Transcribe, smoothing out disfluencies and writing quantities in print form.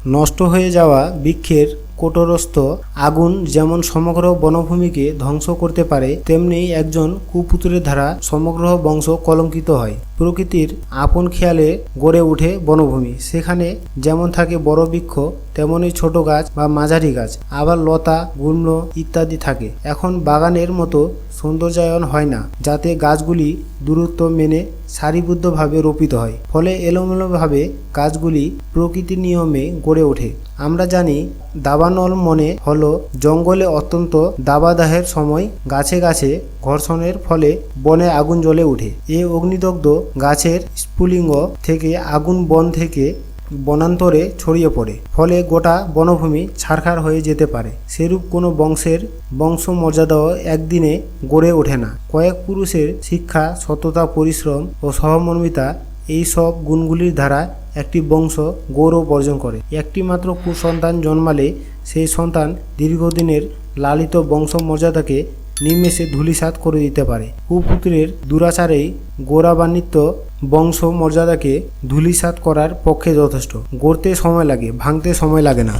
নষ্ট হয়ে যাওয়া বৃক্ষের কোটরস্থ আগুন যেমন সমগ্র বনভূমিকে ধ্বংস করতে পারে, তেমনি একজন কুপুত্রের দ্বারা সমগ্র বংশ কলঙ্কিত হয়। প্রকৃতির আপন খেয়ালে গড়ে ওঠে বনভূমি। সেখানে যেমন থাকে বড় বৃক্ষ, তেমনই ছোট গাছ বা মাঝারি গাছ, আবার লতা, গুল্ম ইত্যাদি থাকে। এখন বাগানের মতো সৌন্দর্যায়ন হয় না, যাতে গাছগুলি দূরত্ব মেনে সারিবদ্ধভাবে রোপিত হয়। ফলে এলোমেলোভাবে গাছগুলি প্রকৃতির নিয়মে গড়ে ওঠে। আমরা জানি দাবানল মনে হলো জঙ্গলে অত্যন্ত দাবাদাহের সময় গাছে গাছে ঘর্ষণের ফলে বনে আগুন জ্বলে ওঠে। এ অগ্নিদগ্ধ গাছের স্ফুলিঙ্গ থেকে আগুন বন থেকে বনান্তরে ছড়িয়ে পড়ে, ফলে গোটা বনভূমি ছারখার হয়ে যেতে পারে। সেরূপ কোনো বংশের বংশমর্যাদাও একদিনে গড়ে ওঠে না। কয়েক পুরুষের শিক্ষা, সততা, পরিশ্রম ও সহমর্মিতা এই সব গুণগুলির দ্বারা একটি বংশ গৌরব অর্জন করে। একটি মাত্র কুসন্তান জন্মালে সেই সন্তান দীর্ঘদিনের লালিত বংশমর্যাদাকে নিমেষে ধূলিসাৎ করে দিতে পারে। কুপুত্রের দুরাচারেই গৌরবান্বিত বংশ মর্যাদাকে ধূলিসাৎ করার পক্ষে যথেষ্ট। গড়তে সময় লাগে, ভাঙতে সময় লাগে না।